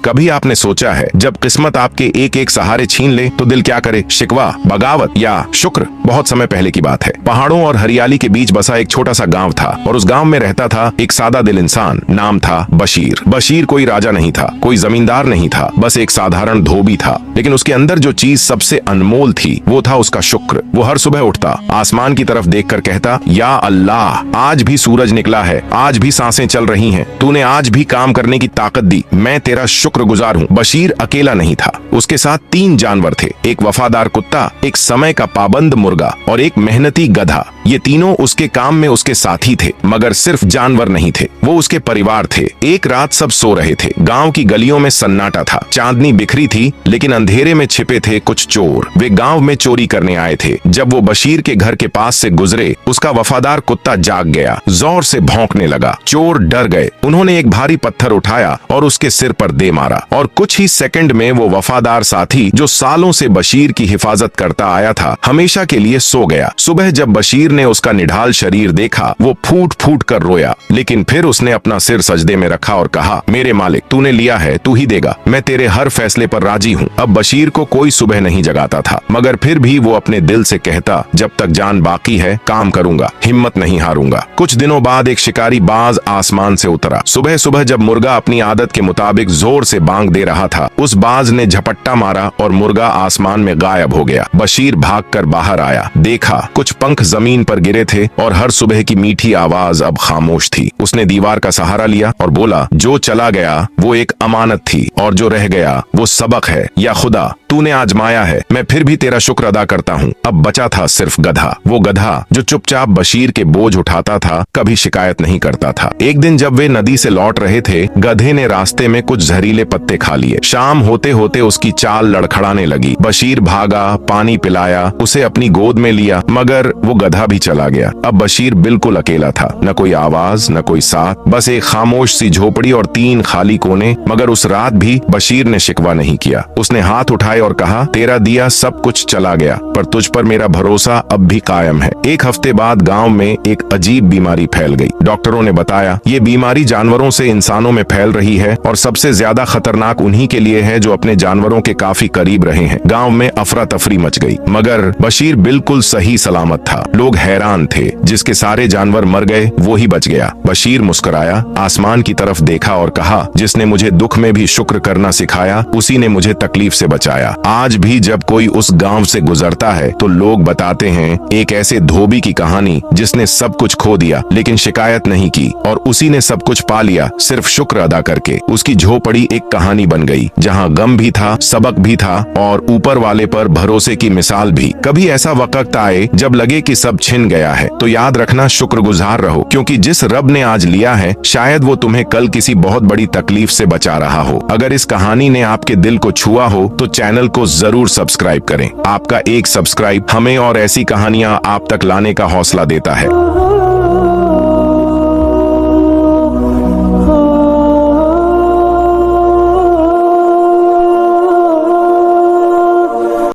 कभी आपने सोचा है जब किस्मत आपके एक एक सहारे छीन ले तो दिल क्या करे? शिकवा, बगावत या शुक्र? बहुत समय पहले की बात है। पहाड़ों और हरियाली के बीच बसा एक छोटा सा गांव था और उस गांव में रहता था एक सादा दिल इंसान। नाम था बशीर। बशीर कोई राजा नहीं था, कोई जमींदार नहीं था, बस एक साधारण धोबी था। लेकिन उसके अंदर जो चीज सबसे अनमोल थी वो था उसका शुक्र। वो हर सुबह उठता, आसमान की तरफ देखकर कहता, या अल्लाह, आज भी सूरज निकला है, आज भी सांसें चल रही हैं, तूने आज भी काम करने की ताकत दी, मैं तेरा शुक्रगुजार हूँ। बशीर अकेला नहीं था, उसके साथ 3 जानवर थे, एक वफादार कुत्ता, एक समय का पाबंद मुर्गा और एक मेहनती गधा। ये तीनों उसके काम में उसके साथी थे, मगर सिर्फ जानवर नहीं थे, वो उसके परिवार थे। एक रात सब सो रहे थे, गांव की गलियों में सन्नाटा था, चांदनी बिखरी थी, लेकिन अंधेरे में छिपे थे कुछ चोर। वे गांव में चोरी करने आए थे। जब वो बशीर के घर के पास से गुजरे, उसका वफादार कुत्ता जाग गया, जोर से भौंकने लगा। चोर डर गए, उन्होंने एक भारी पत्थर उठाया और उसके सिर पर दे मारा, और कुछ ही सेकंड में वो वफादार साथी जो सालों से बशीर की हिफाजत करता आया था, हमेशा के लिए सो गया। सुबह जब बशीर ने उसका निढाल शरीर देखा, वो फूट फूट कर रोया, लेकिन फिर उसने अपना सिर सजदे में रखा और कहा, मेरे मालिक, तूने लिया है, तू ही देगा, मैं तेरे हर फैसले पर राजी हूँ। अब बशीर को कोई सुबह नहीं जगाता था, मगर फिर भी वो अपने दिल से कहता, जब तक जान बाकी है काम करूंगा, हिम्मत नहीं हारूंगा। कुछ दिनों बाद एक शिकारी बाज आसमान से उतरा। सुबह सुबह जब मुर्गा अपनी आदत के मुताबिक जोर से बांग दे रहा था, उस बाज ने झपट्टा मारा और मुर्गा आसमान में गायब हो गया। बशीर भागकर बाहर आया, देखा कुछ पंख जमीन पर गिरे थे और हर सुबह की मीठी आवाज अब खामोश थी। उसने दीवार का सहारा लिया और बोला, जो चला गया वो एक अमानत थी और जो रह गया वो सबक है। या खुदा, तूने आजमाया है, मैं फिर भी तेरा शुक्र अदा करता हूँ। अब बचा था सिर्फ गधा, वो गधा जो चुपचाप बशीर के बोझ उठाता था, कभी शिकायत नहीं करता था। एक दिन जब वे नदी से लौट रहे थे, गधे ने रास्ते में कुछ जहरीले पत्ते खा लिए। शाम होते होते उसकी चाल लड़खड़ाने लगी। बशीर भागा, पानी पिलाया, उसे अपनी गोद में लिया, मगर वो गधा भी चला गया। अब बशीर बिल्कुल अकेला था, न कोई आवाज, न कोई साथ, बस एक खामोश सी झोपड़ी और 3 खाली कोने। मगर उस रात भी बशीर ने शिकवा नहीं किया। उसने हाथ उठाए और कहा, तेरा दिया सब कुछ चला गया, पर तुझ पर मेरा भरोसा अब भी कायम है। एक हफ्ते बाद गांव में एक अजीब बीमारी फैल गई। डॉक्टरों ने बताया, ये बीमारी जानवरों से इंसानों में फैल रही है और सबसे ज्यादा खतरनाक उन्हीं के लिए है जो अपने जानवरों के काफी करीब रहे हैं। गांव में अफरा तफरी मच गई, मगर बशीर बिल्कुल सही सलामत था। लोग हैरान थे, जिसके सारे जानवर मर गए वो ही बच गया। बशीर मुस्कुराया, आसमान की तरफ देखा और कहा, जिसने मुझे दुख में भी शुक्र करना सिखाया, उसी ने मुझे तकलीफ से बचाया। आज भी जब कोई उस गांव से गुजरता है तो लोग बताते हैं, एक ऐसे धोबी की कहानी जिसने सब कुछ खो दिया लेकिन शिकायत नहीं की, और उसी ने सब कुछ पा लिया सिर्फ शुक्र अदा करके। उसकी झोपड़ी एक कहानी बन गई, जहां गम भी था, सबक भी था और ऊपर वाले पर भरोसे की मिसाल भी। कभी ऐसा वक्त आए जब लगे कि सब छिन गया है, तो याद रखना, शुक्रगुजार रहो, क्योंकि जिस रब ने आज लिया है, शायद वो तुम्हें कल किसी बहुत बड़ी तकलीफ से बचा रहा हो। अगर इस कहानी ने आपके दिल को छुआ हो तो चैनल को जरूर सब्सक्राइब करें। आपका एक सब्सक्राइब हमें और ऐसी कहानियां आप तक लाने का हौसला देता है।